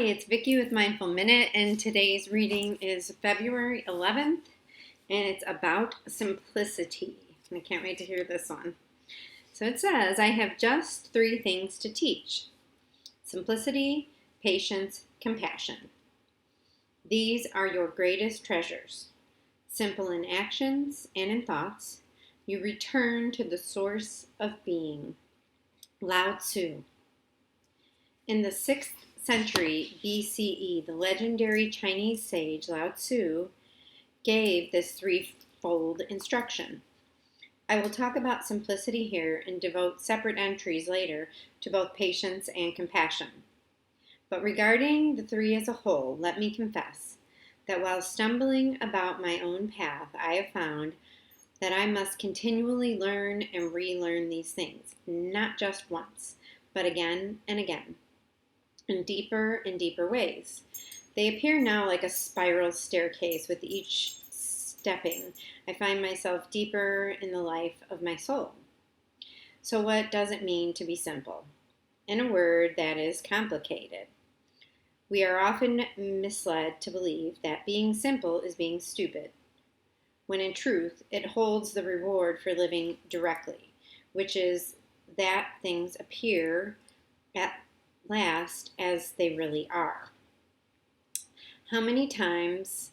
Hey, it's Vicki with Mindful Minute, and today's reading is February 11th, and it's about simplicity. And I can't wait to hear this one. So it says, I have just 3 things to teach: simplicity, patience, compassion. These are your greatest treasures. Simple in actions and in thoughts, you return to the source of being. Lao Tzu. In the 6th century BCE, the legendary Chinese sage Lao Tzu gave this threefold instruction. I will talk about simplicity here and devote separate entries later to both patience and compassion. But regarding the 3 as a whole, let me confess that while stumbling about my own path, I have found that I must continually learn and relearn these things, not just once, but again and again, in deeper and deeper ways. They appear now like a spiral staircase. With each stepping, I find myself deeper in the life of my soul. So what does it mean to be simple? In a word, that is complicated. We are often misled to believe that being simple is being stupid, when in truth it holds the reward for living directly, which is that things appear at last as they really are. How many times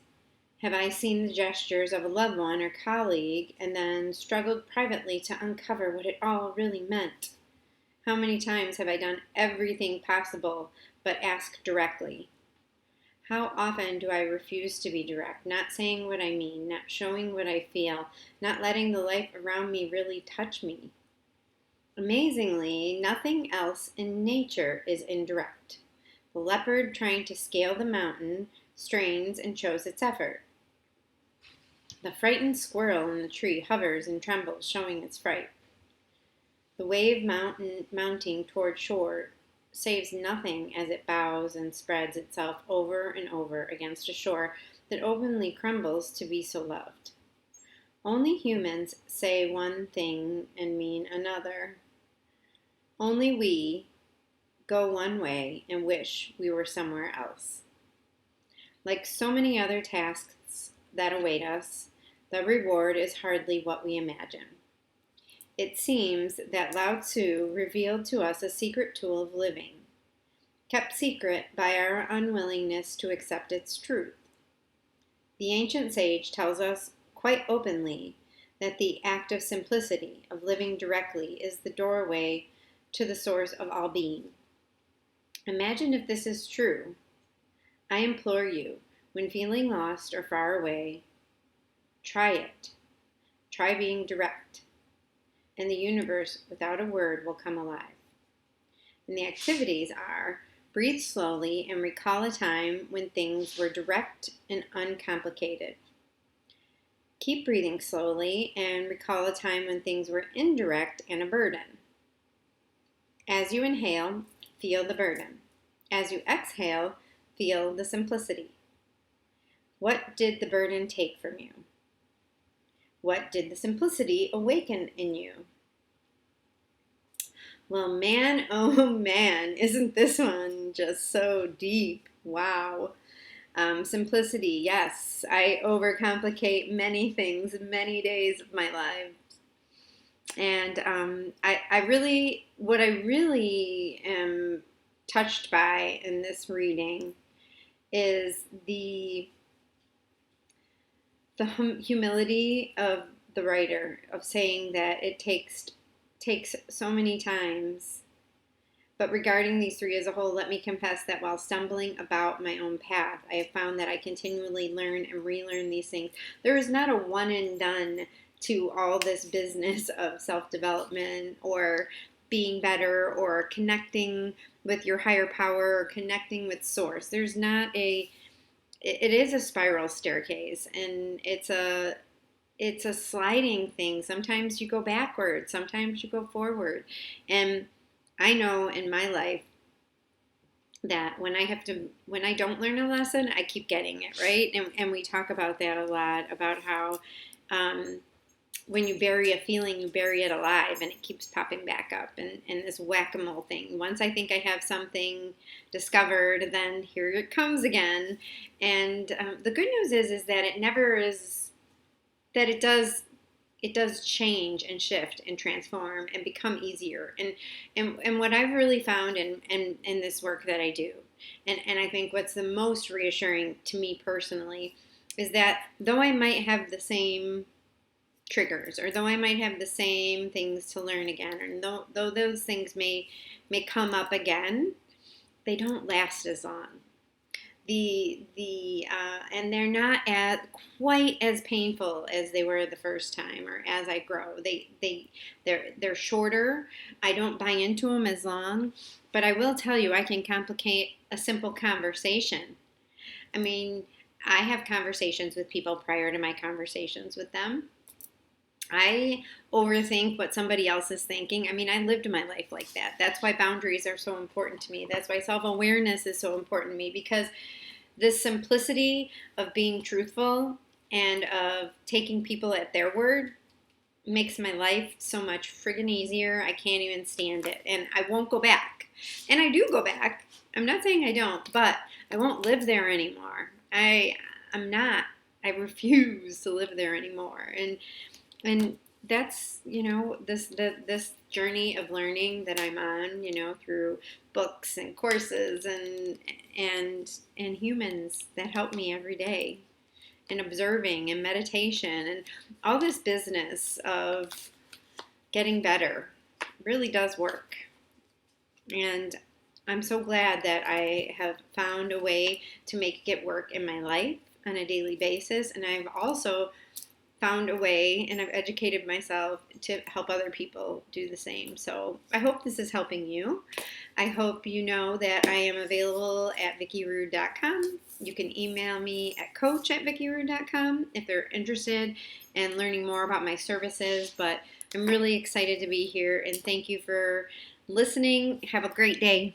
have I seen the gestures of a loved one or colleague and then struggled privately to uncover what it all really meant? How many times have I done everything possible but asked directly? How often do I refuse to be direct, not saying what I mean, not showing what I feel, not letting the life around me really touch me? Amazingly, nothing else in nature is indirect. The leopard trying to scale the mountain strains and shows its effort. The frightened squirrel in the tree hovers and trembles, showing its fright. The wave mounting toward shore saves nothing as it bows and spreads itself over and over against a shore that openly crumbles to be so loved. Only humans say one thing and mean another. Only we go one way and wish we were somewhere else. Like so many other tasks that await us, the reward is hardly what we imagine. It seems that Lao Tzu revealed to us a secret tool of living, kept secret by our unwillingness to accept its truth. The ancient sage tells us quite openly that the act of simplicity, of living directly, is the doorway to the source of all being. Imagine if this is true. I implore you, when feeling lost or far away, try it. Try being direct, and the universe, without a word, will come alive. And the activities are: breathe slowly and recall a time when things were direct and uncomplicated. Keep breathing slowly and recall a time when things were indirect and a burden. As you inhale, feel the burden. As you exhale, feel the simplicity. What did the burden take from you? What did the simplicity awaken in you? Well, man, oh man, isn't this one just so deep? Wow. Simplicity, yes. I overcomplicate many things, many days of my life. And what I really am touched by in this reading is the humility of the writer, of saying that it takes so many times. But regarding these 3 as a whole, let me confess that while stumbling about my own path, I have found that I continually learn and relearn these things. There is not a one and done to all this business of self-development or being better or connecting with your higher power or connecting with source. There's not it is a spiral staircase, and it's a sliding thing. Sometimes you go backwards, sometimes you go forward. And I know in my life that when I don't learn a lesson, I keep getting it, right? And we talk about that a lot, about how when you bury a feeling, you bury it alive and it keeps popping back up. And this whack-a-mole thing. Once I think I have something discovered, then here it comes again. And the good news is that it never is, that it does change and shift and transform and become easier. And what I've really found in this work that I do, and I think what's the most reassuring to me personally, is that though I might have the same triggers, or though I might have the same things to learn again, and though those things may come up again, they don't last as long. And they're not quite as painful as they were the first time, or as I grow. They're shorter. I don't buy into them as long, but I will tell you, I can complicate a simple conversation. I mean, I have conversations with people prior to my conversations with them. I overthink what somebody else is thinking. I mean, I lived my life like that. That's why boundaries are so important to me. That's why self-awareness is so important to me, because this simplicity of being truthful and of taking people at their word makes my life so much friggin' easier. I can't even stand it. And I won't go back. And I do go back. I'm not saying I don't, but I won't live there anymore. I'm not. I refuse to live there anymore. And that's, this journey of learning that I'm on, through books and courses and humans that help me every day, and observing and meditation and all this business of getting better really does work. And I'm so glad that I have found a way to make it work in my life on a daily basis. And I've also found a way, and I've educated myself to help other people do the same. So I hope this is helping you. I hope you know that I am available at vickyrude.com. You can email me at coach@vickyrude.com if they're interested in learning more about my services. But I'm really excited to be here, and thank you for listening. Have a great day.